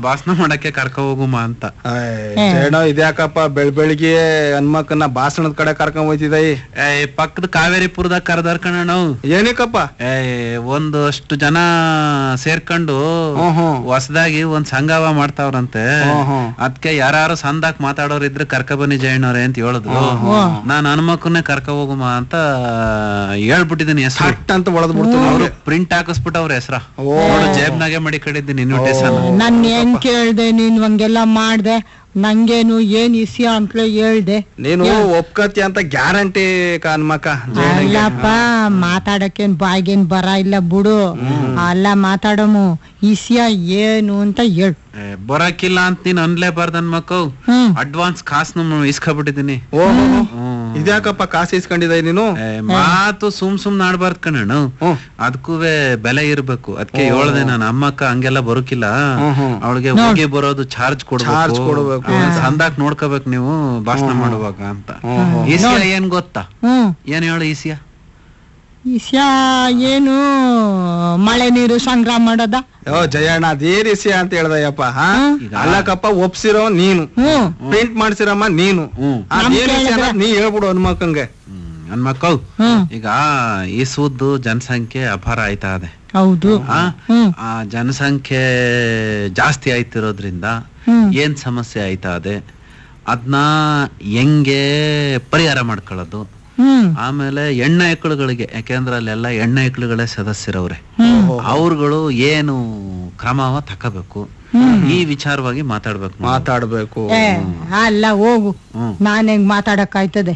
ಭಾಷಣ ಮಾಡಕ್ಕೆ ಕರ್ಕ ಹೋಗುಮ ಅಂತ. ಜಯಣ್ಣ ಇದ್ಯಾಕಪ್ಪ ಬೆಳಿಗ್ಗೆ ಹನ್ಮಕ್ಕನ್ನ ಭಾಷಣದ ಕಡೆ ಕರ್ಕೊಂಡ್ ಹೋಯ್ತಿದೈ? ಪಕ್ಕದ ಕಾವೇರಿಪುರದಾಗ ಕರೆದಾರ ಕಣ ನಾವು. ಏನಕ್ಕಪ್ಪ? ಒಂದಷ್ಟು ಜನ ಸೇರ್ಕೊಂಡು ಹೊಸದಾಗಿ ಒಂದ್ ಸಂಘವ ಮಾಡ್ತಾವ್ರಂತೆ. ಅದ್ಕೆ ಯಾರು ಸಂದಾಕ್ ಮಾತಾಡೋರ್ ಇದ್ರೆ ಕರ್ಕ ಬನ್ನಿ ಜಯಣ್ಣವ್ರೆ ಅಂತ ಹೇಳಿದ್ರು. ನಾನ್ ಹನುಮಕ್ಕನ್ನೇ ಕರ್ಕ ಹೋಗುಮ ಅಂತ ಹೇಳ್ಬಿಟ್ಟಿದ್ದೀನಿ ಹೆಸರು ಅಂತ ಒಳದ್ ಬಿಡ್ತು. ಅವ್ರು ಪ್ರಿಂಟ್ ಹಾಕಿಸ್ಬಿಟ್ಟು ಅವ್ರ ಹೆಸರ ಜೇಬ್ನಾಗೆ ಮಾಡಿ ಕಡಿದ್ದೀನಿ ಇನ್ವಿಟೇಷನ್. ನನ್ ಏನ್ ಕೇಳ್ದೆ ನೀನ್ ಹಂಗೆಲ್ಲ ಮಾಡ್ದೆ? ನಂಗೇನು ಏನ್ ಇಸ್ಯ ಅಂತಲೇ ಹೇಳ್ದೆ. ನೀನು ಒಪ್ಕತಿ ಅಂತ ಗ್ಯಾರಂಟಿ ಹನುಮಕ್ಕ. ಅಲ್ಲಪ್ಪ ಮಾತಾಡಕ್ಕೇನ್ ಬಾಯ್ಗೇನ್ ಬರ ಇಲ್ಲ ಬಿಡು. ಅಲ್ಲ ಮಾತಾಡಮು ಇಸ್ಯ ಏನು ಅಂತ ಹೇಳು. ಬರಕಿಲ್ಲ ಅಂತ ನೀನ್ ಅನ್ಲೇಬಾರ್ದು ಹನುಮಕ್ಕ. ಅಡ್ವಾನ್ಸ್ ಕಾಸ್ ಇಸ್ಕೊಬಿಟ್ಟಿದೀನಿ. ಇದ್ಯಾಕಪ್ಪ ಕಾಸು ಇಸ್ಕೊಂಡಿದ ನೀನು? ಮಾತು ಸುಮ್ ನಾಡ್ಬಾರ್ದು ಕಣ್ಣು, ಅದಕ್ಕೂ ಬೆಲೆ ಇರ್ಬೇಕು. ಅದಕ್ಕೆ ಹೇಳ್ದೆ ನಾನು ಅಮ್ಮಕ್ಕ ಹಂಗೆಲ್ಲ ಬರೋಕಿಲ್ಲ, ಅವಳಿಗೆ ಹೋಗಿ ಬರೋದು ಚಾರ್ಜ್ ಕೊಡ್ಬೇಕು, ಸಂದಾಕ್ ನೋಡ್ಕೋಬೇಕು ನೀವು ಭಾಷಣ ಮಾಡುವಾಗ ಅಂತ. ಈಸಿಯಾ ಏನ್ ಗೊತ್ತಾ? ಏನ್ ಹೇಳು ಈಸಿಯಾ? ಇಸ್ಯ ಏನು ಮಳೆ ನೀರು ಸಂಗ್ರಹ ಮಾಡೋದ? ಜಯಣ್ಣ ಅದೇನ್ ಇಸ್ಯ ಅಂತ ಹೇಳ್ದಯ್ಯಪ್ಪ. ಅಲ್ಲಕ್ಕಪ್ಪ ಒಪ್ಸಿರೋ ನೀನು, ಪ್ರಿಂಟ್ ಮಾಡ್ಸಿರಮ್ಮ ನೀನು, ನೀ ಹೇಳ್ಬಿಡು ಹನುಮಕ್ಕಂಗೆ. ಹನುಮಕ್ಕ ಈಗ ಈ ಸುದ್ದು ಜನಸಂಖ್ಯೆ ಅಪಾರ ಆಯ್ತಾ ಇದೆ. ಹೌದು. ಆ ಜನಸಂಖ್ಯೆ ಜಾಸ್ತಿ ಆಯ್ತಿರೋದ್ರಿಂದ ಏನ್ ಸಮಸ್ಯೆ ಆಯ್ತಾ ಇದೆ, ಅದನ್ನ ಹೆಂಗೆ ಪರಿಹಾರ ಮಾಡ್ಕೊಳ್ಳೋದು. ಆಮೇಲೆ ಹೆಣ್ಣು ಎಕ್ಕಳುಗಳಿಗೆ, ಯಾಕೆಂದ್ರೆ ಅಲ್ಲೆಲ್ಲ ಹೆಣ್ಣು ಎಕ್ಕಳುಗಳೇ ಸದಸ್ಯರವ್ರೆ, ಅವ್ರುಗಳು ಏನು ಕ್ರಮವ ತಕೋಬೇಕು ಈ ವಿಚಾರವಾಗಿ ಮಾತಾಡ್ಬೇಕು. ಅಲ್ಲ ಹೋಗು, ನಾನ್ ಹೆಂಗ್ ಮಾತಾಡಕ್ ಆಯ್ತದೆ?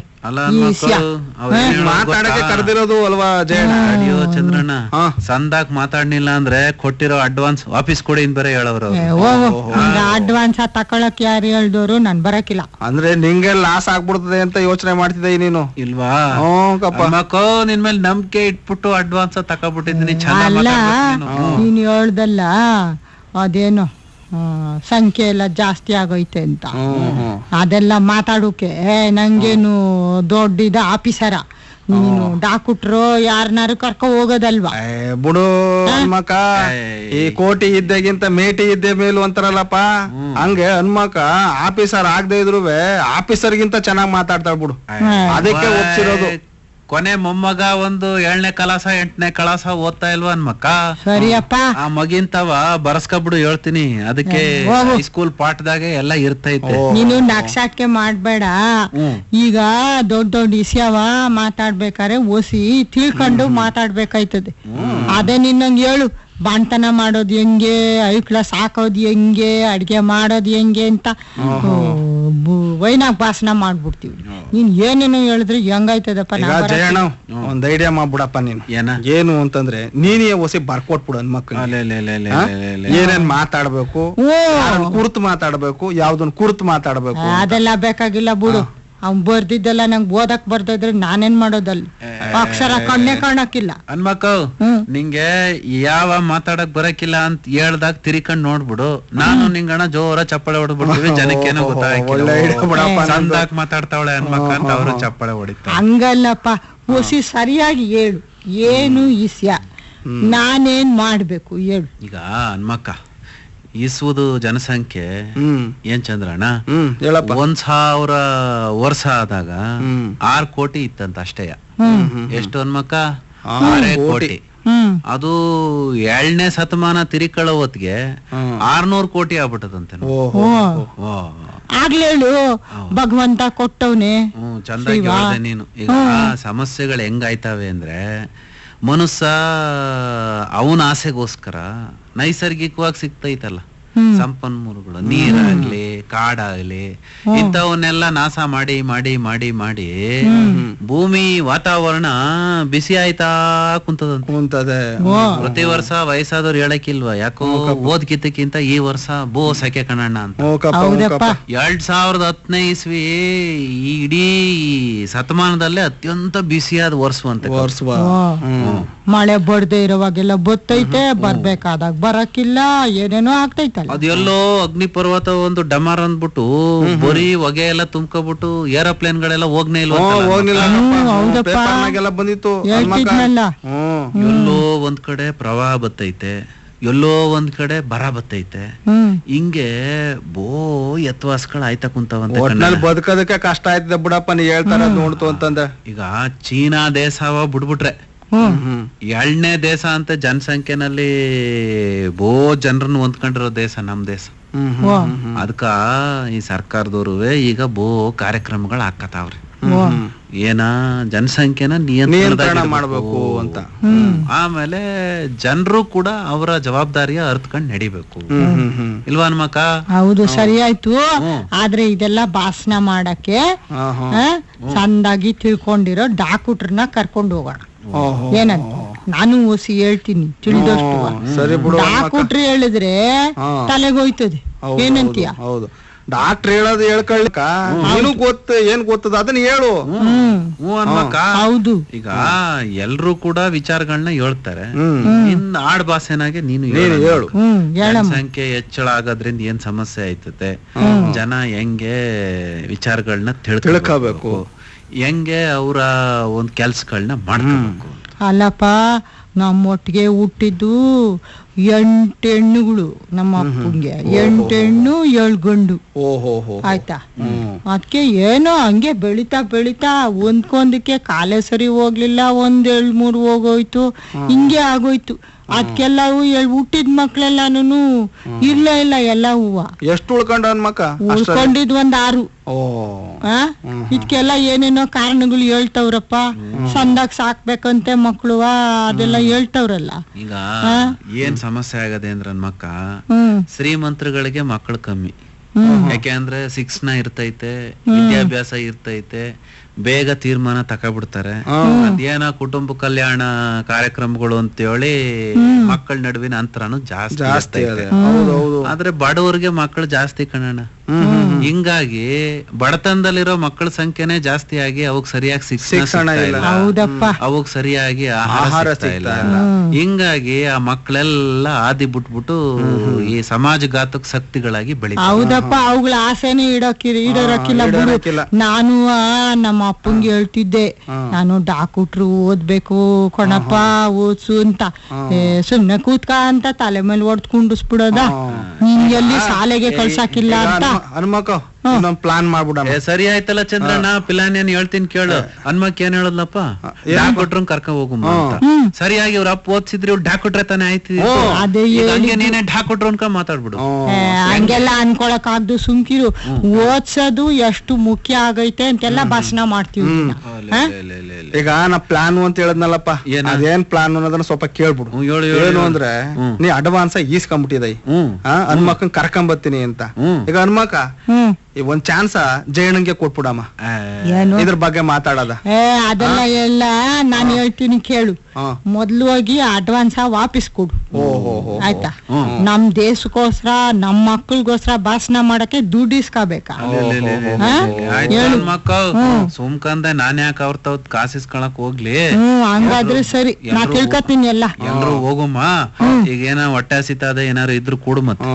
ಮಾತಾಡಕ್ಕೆ ಕರೆದಿರೋದು ಅಲ್ವಾ ಜಯಣ್ಣ? ಅಯ್ಯೋ ಚಂದ್ರಣ್ಣ, ಸಂದಾಕ್ ಮಾತಾಡ್ನಿಲ್ಲ ಅಂದ್ರೆ ಕೊಟ್ಟಿರೋ ಅಡ್ವಾನ್ಸ್ ವಾಪಸ್ ಕೊಡಿ ಅಂತ ಬೇರೆ ಹೇಳವ್ರು. ಅಡ್ವಾನ್ಸ್ ತಕೊಳಕ್ ಯಾರು ಹೇಳ್ದವ್ರು? ನಾನ್ ಬರಕಿಲ್ಲ ಅಂದ್ರೆ ನಿಂಗೆ ಲಾಸ್ ಆಗ್ಬಿಡ್ತದೆ ಅಂತ ಯೋಚನೆ ಮಾಡ್ತಿದ್ದೆ ನೀನು ಇಲ್ವಾ? ಮಕ್ಕೋ ನಿನ್ ಮೇಲೆ ನಂಬಿಕೆ ಇಟ್ಬಿಟ್ಟು ಅಡ್ವಾನ್ಸ್ ತಕೊಬಿಟ್ಟಿದ್ದೀನಿ. ಅಲ್ಲ ನೀನ್ ಹೇಳ್ದಲ್ಲ ಅದೇನು ಸಂಖ್ಯೆ ಎಲ್ಲ ಜಾಸ್ತಿ ಆಗೋಯ್ತೆ ಅಂತ, ಅದೆಲ್ಲ ಮಾತಾಡೋಕೆ ನಂಗೇನು ದೊಡ್ಡ ಆಫೀಸರ ನೀನು ಡಾಕ್ಟ್ರು ಯಾರನ್ನಾರು ಕರ್ಕೊ ಹೋಗೋದಲ್ವಾ? ಬಿಡು ಹನುಮಕ್ಕ, ಈ ಕೋಟಿ ಇದ್ದಗಿಂತ ಮೇಟಿ ಇದ್ದೆ ಮೇಲು ಅಂತಾರಲ್ಲಪ್ಪ, ಹಂಗೆ ಹನುಮಕ್ಕ ಆಫೀಸರ್ ಆಗದೆ ಇದ್ರು ಆಫೀಸರ್ಗಿಂತ ಚೆನ್ನಾಗ್ ಮಾತಾಡ್ತಾಳ ಬಿಡು. ಅದಕ್ಕೆ ಒಪ್ಸಿರೋದು. ಕೊನೆ ಮೊಮ್ಮಗ ಒಂದು 7ನೇ ಕ್ಲಾಸ 8ನೇ ಕ್ಲಾಸ ಓದ್ತಾ ಇಲ್ವಾ ಹನುಮಕ್ಕ? ಸರಿಯಪ್ಪ, ಆ ಮಗಿಂತವ ಬರ್ಸ್ಕೊಬಿಡು ಹೇಳ್ತೀನಿ. ಅದಕ್ಕೆ ಸ್ಕೂಲ್ ಪಾಠದಾಗೆ ಎಲ್ಲ ಇರ್ತೈತೆ. ನೀನು ನಕ್ಷಾಟ್ಕೆ ಮಾಡ್ಬೇಡ. ಈಗ ದೊಡ್ಡ ಇಸ್ಯಾವ ಮಾತಾಡ್ಬೇಕಾರೆ ಓಸಿ ತಿಳ್ಕೊಂಡು ಮಾತಾಡ್ಬೇಕಾಯ್ತದೆ. ಅದೇ ನಿನ್ನಂಗ್ ಹೇಳು, ಬಾಣ್ತನ ಮಾಡೋದು ಹೆಂಗೆ, ಐಕ್ಳ ಸಾಕೋದು ಹೆಂಗೆ, ಅಡ್ಗೆ ಮಾಡೋದು ಹೆಂಗೆ ಅಂತ ವೈನಾಗ್ ಭಾಷಣ ಮಾಡ್ಬಿಡ್ತೀವಿ. ನೀನ್ ಏನೇನು ಹೇಳಿದ್ರೆ ಹೆಂಗಾಯ್ತದಪ್ಪ? ಜಯಣ್ಣ ಒಂದ್ ಐಡಿಯಾ ಮಾಡ್ಬಿಡಪ್ಪ ನೀನ್. ಏನು ಅಂತಂದ್ರೆ ನೀನೇ ಹೊಸಿ ಬರ್ಕೊಟ್ಬಿಡು ಹನುಮಕ್ಕ. ಏನೇನ್ ಮಾತಾಡ್ಬೇಕು, ಕುರ್ತು ಮಾತಾಡ್ಬೇಕು, ಯಾವ್ದನ್ ಕುರ್ತು ಮಾತಾಡ್ಬೇಕು, ಅದೆಲ್ಲ ಬೇಕಾಗಿಲ್ಲ ಬಿಡು. ಅವ್ನ್ ಬರ್ದಿದ್ದೆಲ್ಲ ನಂಗೆ ಓದಕ್ ಬರ್ದಿದ್ರೆ ನಾನೇನ್ ಮಾಡೋದಲ್ಲಿ? ಅಕ್ಷರ ಕಣ್ಣೆ ಕಾಣಕ್ಕಿಲ್ಲ. ಹನುಮಕ್ಕ ನಿಂಗೆ ಯಾವ ಮಾತಾಡಕ್ ಬರಕಿಲ್ಲ ಅಂತ ಹೇಳ್ದಾಗ ತಿರಿಕಂಡ್ ನೋಡ್ಬಿಡು. ನಾನು ನಿಂಗಣ ಜೋರ ಚಪ್ಪಳೆ ಹೊಡ್ಬಿಡ್ತೀವಿ, ಜನಕ್ಕೇನೋ ಗೊತ್ತಾಗಿಲ್ಲ ಸಂದಾಕ್ ಮಾತಾಡ್ತಾವಳೆ ಹನುಮಕ್ಕ ಅಂತ ಅವರು ಚಪ್ಪಳೆ ಹೊಡಿತಾರೆ. ಹಂಗಲ್ಲಪ್ಪ, ಹುಸಿ ಸರಿಯಾಗಿ ಹೇಳು, ಏನು ಇಸ್ಯ, ನಾನೇನ್ ಮಾಡ್ಬೇಕು ಹೇಳು. ಈಗ ಹನುಮಕ್ಕ ಇಸುವುದು ಜನಸಂಖ್ಯೆ ಏನ್ ಚಂದ್ರಣ್ಣ, 1000 ವರ್ಷ ಆದಾಗ 6 ಕೋಟಿ ಇತ್ತಂತ ಅಷ್ಟೇ. ಎಷ್ಟು ಹನುಮಕ್ಕ? 6 ಕೋಟಿ. ಅದು 7ನೇ ಶತಮಾನ ತಿರಿಕಳ ಹೊತ್ತಿಗೆ 600 ಕೋಟಿ ಆಗ್ಬಿಟ್ಟದಂತೆ. ಆಗ್ಲೇಳು ಭಗವಂತ ಕೊಟ್ಟವ್ನೆ. ಚಂದಾಗಿ ಹೇಳ್ದೆ ನೀನು. ಈಗ ಸಮಸ್ಯೆಗಳು ಹೆಂಗಾಯ್ತವೆ ಅಂದ್ರೆ, ಮನುಷ್ಯ ಅವನ ಆಸೆಗೋಸ್ಕರ ನೈಸರ್ಗಿಕವಾಗಿ ಸಿಗ್ತೈತಲ್ಲ ಸಂಪನ್ಮೂಲಗಳು, ನೀರಾಗ್ಲಿ ಕಾಡಾಗ್ಲಿ ಇಂಥವನ್ನೆಲ್ಲ ನಾಶ ಮಾಡಿ ಮಾಡಿ ಮಾಡಿ ಮಾಡಿ ಭೂಮಿ ವಾತಾವರಣ ಬಿಸಿ ಆಯ್ತಾ ಕುಂತದೆ. ಪ್ರತಿ ವರ್ಷ ವಯಸ್ಸಾದವ್ರು ಹೇಳಕ್ಕಿಲ್ವಾ, ಯಾಕೋ ಓದ್ಕಿತ್ತಕ್ಕಿಂತ ಈ ವರ್ಷ ಬೋ ಸೆಕೆ ಕಣಣ್ಣ ಅಂತ. 2010ನೇ ಇಸ್ವಿ ಇಡೀ ಶತಮಾನದಲ್ಲೇ ಅತ್ಯಂತ ಬಿಸಿಯಾದ ವರ್ಷವಂತೆ. ಮಳೆ ಬಡ್ದೆ ಇರುವಾಗೆಲ್ಲ ಬತ್ತೈತೆ, ಬರ್ಬೇಕಾದಾಗ ಬರಕ್ಕಿಲ್ಲ, ಏನೇನೋ ಆಗ್ತೈತಲ್ಲ. ಅದೆಲ್ಲೋ ಅಗ್ನಿ ಪರ್ವತ ಒಂದು ಡಮಾರ್ ಅಂದ್ಬಿಟ್ಟು ಬರೀ ಹೊಗೆ ಎಲ್ಲ ತುಂಬ್ಕೊಬಿಟ್ಟು ಏರೋಪ್ಲೇನ್ ಗಳೆಲ್ಲ ಹೋಗ್ನೇ ಇಲ್ವ? ಬಂದಿತ್ತು. ಎಲ್ಲೋ ಒಂದ್ ಕಡೆ ಪ್ರವಾಹ ಬತ್ತೈತೆ, ಎಲ್ಲೋ ಒಂದ್ ಕಡೆ ಬರ ಬತ್ತೈತೆ, ಹ್ಮ್ ಹಿಂಗೆ ಬೋ ಎತ್ವಾಸ್ಗಳು ಆಯ್ತಾ ಕುಂತಾವಂತೆ ಒಟ್ನಲ್ಲಿ ಬದುಕೋದಕ್ಕೆ ಕಷ್ಟ ಆಯ್ತದೆ ಬಿಡಪ್ಪ, ನೀ ಹೇಳ್ತಾರ ನೋಡ್ತು ಅಂತಂದ. ಈಗ ಚೀನಾ ದೇಶವ ಬಿಡ್ಬಿಟ್ರೆ ಹ್ಮ್ 2ನೇ ದೇಶ ಅಂತ ಜನಸಂಖ್ಯೆನಲ್ಲಿ ಬೋ ಜನರನ್ನ ಹೊಂದ್ಕೊಂಡಿರೋ ದೇಶ ನಮ್ ದೇಶ. ಅದಕ್ಕ ಈ ಸರ್ಕಾರದವ್ರುವೆ ಈಗ ಬೋ ಕಾರ್ಯಕ್ರಮಗಳು ಹಾಕತಾವ್ರಿ. ಏನ ಜನಸಂಖ್ಯೆನ ನಿಯಂತ್ರಣ ಮಾಡ್ಬೇಕು ಅಂತ. ಆಮೇಲೆ ಜನರು ಕೂಡ ಅವರ ಜವಾಬ್ದಾರಿಯ ಅರ್ಥಕೊಂಡ್ ನಡಿಬೇಕು ಇಲ್ವಾ ಹನುಮಕ್ಕ? ಹೌದು, ಸರಿ ಆಯ್ತು. ಆದ್ರೆ ಇದೆಲ್ಲ ಭಾಷಣ ಮಾಡಕ್ಕೆ ಚಂದಾಗಿ ತಿಳ್ಕೊಂಡಿರೋ ಡಾಕ್ಟ್ರನ್ನ ಕರ್ಕೊಂಡು ಹೋಗೋಣ. ಏನಂತ ನಾನು ಓಸಿ ಹೇಳ್ತೀನಿ, ತಿಳಿದಷ್ಟು. ಡಾಕ್ಟ್ರು ಹೇಳಿದ್ರೆ ತಲೆಗೋಯ್ತದೆ. ಏನಂತೀಯ? ಹೌದು, ಡಾಕ್ಟರ್ ಹೇಳೋದು ಹೇಳ್ಕೊಳ್ಳಿಕ್ಕ ನೀನು ಏನ್ ಗೊತ್ತದ ಅದನ್ನ ಹೇಳು. ಹೌದು, ಈಗ ಎಲ್ರು ಕೂಡ ವಿಚಾರಗಳನ್ನ ಹೇಳ್ತಾರೆ. ಇನ್ ಆಡ್ ಭಾಷೆನಾಗೆ ನೀನು ಹೇಳು. ಜನಸಂಖ್ಯೆ ಹೆಚ್ಚಳ ಆಗೋದ್ರಿಂದ ಏನ್ ಸಮಸ್ಯೆ ಆಯ್ತದೆ, ಜನ ಹೆಂಗೆ ವಿಚಾರಗಳನ್ನ ತಿಳ್ಕೋಬೇಕು, ಹೆಂಗೆ ಅವರ ಒಂದ್ ಕೆಲ್ಸಗಳನ್ನ ಮಾಡ್ಕೋಬೇಕು. ಅಲ್ಲಪ್ಪ, ನಮ್ಮೊಟ್ಟಿಗೆ ಹುಟ್ಟಿದ್ದು 8 ಹೆಣ್ಣುಗಳು ನಮ್ಮ ಅಪ್ಪಂಗೆ, 8 ಹೆಣ್ಣು 7 ಗಂಡು. ಆಯ್ತಾ? ಅದಕ್ಕೆ ಏನೋ ಹಂಗೆ ಬೆಳಿತಾ ಬೆಳಿತಾ ಒಂದ್ಕೊಂದಕ್ಕೆ ಕಾಲೇ ಸರಿ ಹೋಗ್ಲಿಲ್ಲ, 1-2-3 ಹೋಗೋಯ್ತು, ಹಿಂಗೆ ಆಗೋಯ್ತು. ಅದಕ್ಕೆಲ್ಲವೂ ಹುಟ್ಟಿದ ಮಕ್ಳೆಲ್ಲಾನು ಇಲ್ಲ ಎಲ್ಲ ಹೂವ. ಎಷ್ಟು ಉಳ್ಕೊಂಡ ಮಕ್ಕ? ಉಳ್ಕೊಂಡಿದ್ 6. ಇದಕ್ಕೆಲ್ಲ ಏನೇನೋ ಕಾರಣಗಳು ಹೇಳ್ತವ್ರಪ್ಪ. ಸಂದಾಗ ಸಾಕ್ಬೇಕಂತೆ ಮಕ್ಳು, ಅದೆಲ್ಲ ಹೇಳ್ತವ್ರಲ್ಲ. ಈಗ ಏನ್ ಸಮಸ್ಯೆ ಆಗದೆ ಅಂದ್ರ ಮಕ್ಕ, ಶ್ರೀಮಂತರುಗಳಿಗೆ ಮಕ್ಕಳು ಕಮ್ಮಿ. ಯಾಕೆಂದ್ರೆ ಶಿಕ್ಷಣ ಇರ್ತೈತೆ, ವಿದ್ಯಾಭ್ಯಾಸ ಇರ್ತೈತೆ, ಬೇಗ ತೀರ್ಮಾನ ತಕೊಬಿಡ್ತಾರೆ. ಅದೇನ ಕುಟುಂಬ ಕಲ್ಯಾಣ ಕಾರ್ಯಕ್ರಮಗಳು ಅಂತೇಳಿ ಮಕ್ಕಳ ನಡುವಿನ ಅಂತರನು ಜಾಸ್ತಿ ಇರ್ತೈತೆ. ಆದ್ರೆ ಬಡವರಿಗೆ ಮಕ್ಕಳು ಜಾಸ್ತಿ ಕಣಣ್ಣ. ಹಿಂಗಾಗಿ ಬಡತನದಲ್ಲಿರೋ ಮಕ್ಕಳ ಸಂಖ್ಯೆನೆ ಜಾಸ್ತಿ ಆಗಿ ಅವಕ್ ಸರಿಯಾಗಿ ಶಿಕ್ಷಣ ಇಲ್ಲ, ಅವಕ್ ಸರಿಯಾಗಿ ಆಹಾರ ಸಿಗ್ತಾ ಇಲ್ಲ. ಹಿಂಗಾಗಿ ಆ ಮಕ್ಕಳೆಲ್ಲ ಆದಿ ಬಿಟ್ಬಿಟ್ಟು ಈ ಸಮಾಜಘಾತಕ ಶಕ್ತಿಗಳಾಗಿ ಬೆಳಿತಾರೆ. ಹೌದಪ್ಪ, ಅವುಗಳ ಆಸೆನೇ ಇಡೋರಕ್ಕಿಲ್ಲ. ನಾನು ನಮ್ಮ ಅಪ್ಪಂಗೆ ಹೇಳ್ತಿದ್ದೆ, ನಾನು ಡಾಕ್ಟ್ರು ಓದ್ಬೇಕು ಕಣಪ್ಪ, ಓದ್ಸು ಅಂತ. ಸುಮ್ನೆ ಕೂತ್ಕ ಅಂತ ತಲೆ ಮೇಲೆ ಹೊಡ್ದ್ ಕುಂಡಿಸ್ಬಿಡೋದ, ನಿಂಗೆಲ್ಲಿ ಶಾಲೆಗೆ ಕಳ್ಸಾಕಿಲ್ಲ ಅಂತ. ಪ್ಲಾನ್ ಮಾಡ್ಬಿಡ. ಸರಿ ಆಯ್ತಲ್ಲ ಚಂದ್ರಣ್ಣ, ಪ್ಲಾನ್ ಏನ್ ಹೇಳ್ತೀನಿ ಕೇಳು. ಹನುಮಕ್ ಏನ್ ಹೇಳದ್ಲಪ್ಪ, ಡಾಕ್ಟ್ರನ್ ಕರ್ಕೊಂಡ್ ಹೋಗುಮ್ಮ ಅಂತ. ಸರಿಯಾಗಿ ಅವ್ರ ಅಪ್ಪ ಓದ್ಸಿದ್ರಿ, ಇವ್ರು ಡಾಕ್ಟ್ರೆ ತಾನೇ ಆಯ್ತು. ಹಂಗೆ ನೀನೇ ಡಾಕ್ಟ್ರು ಅನ್ಕೊಂಡ್ ಮಾತಾಡ್ಬಿಡು. ಹಂಗೆಲ್ಲ ಅನ್ಕೊಳಕ್ ಆಗ್ದು, ಸುಮ್ಕಿರು. ಓದ್ಸೋದು ಎಷ್ಟು ಮುಖ್ಯ ಆಗೈತೆ ಅಂತೆಲ್ಲ ಭಾಷಣ ಮಾಡ್ತೀವಿ. ಈಗ ನಾ ಪ್ಲಾನ್ ಅಂತ ಹೇಳದ್ನಲ್ಲಪ್ಪ, ಅದೇನ್ ಪ್ಲಾನ್ ಅನ್ನೋದನ್ನ ಸ್ವಲ್ಪ ಕೇಳ್ಬಿಡು. ಏನು ಅಂದ್ರೆ, ನೀ ಅಡ್ವಾನ್ಸ್ ಈಸ್ಕೊಂಡ್ಬಿಟ್ಟಿದೈ, ಹನುಮಕ್ಕನ್ ಕರ್ಕೊಂಡ್ ಬರ್ತೀನಿ ಅಂತ. ಈಗ ಹನುಮಕ್ಕ ಒಂದ್ ಚಾನ್ಸ್ ಜಯಣ್ಣಂಗೆ ಕೊಟ್ಬಿಡಮ್ಮ, ಇದ್ರ ಬಗ್ಗೆ ಮಾತಾಡೋದ. ಅದೆಲ್ಲ ಎಲ್ಲ ನಾನು ಹೇಳ್ತೀನಿ ಕೇಳು. ಮೊದ್ಲು ಹೋಗಿ ಅಡ್ವಾನ್ಸ್ ವಾಪಸ್ ಕೊಡು, ಆಯ್ತಾ? ನಮ್ ದೇಶಕ್ಕೋಸ್ಕರ ನಮ್ ಮಕ್ಕಳಿಗೋಸ್ಕರ ಭಾಷಣ ಮಾಡಕ್ಕೆ ದುಡ್ಡು ಇಸ್ಕೋಬೇಕಾ? ಸುಮ್ಕಂದ ನಾನ್ ಯಾಕೆ ಅವ್ರ ತವ್ ಕಾಸಿಸ್ಕೊಳಕ್ ಹೋಗ್ಲಿ. ಹಂಗಾದ್ರೆ ಸರಿ, ನಾ ತಿಳ್ಕೊತೀನಿ ಎಲ್ಲ. ಎಲ್ರು ಹೋಗಮ್ಮ. ಈಗ ಏನ ಹೊಟ್ಟೆ ಹಸಿತದ ಏನಾರು ಇದ್ರು ಕೂಡು ಮತ್ತೆ.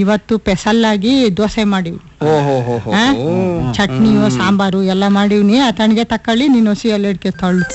ಇವತ್ತು ಸ್ಪೆಷಲ್ ದೋಸೆ ಮಾಡಿವಿ, ಚಟ್ನಿಯೋ ಸಾಂಬಾರು ಎಲ್ಲ ಮಾಡಿವ್ನಿ. ಆ ತಣ್ಗೆ ತಕೊಳ್ಳಿ, ನೀನು ಹಸಿ ಎಲ್ಲ ಇಡ್ಕೆ ತಳ್ಳು.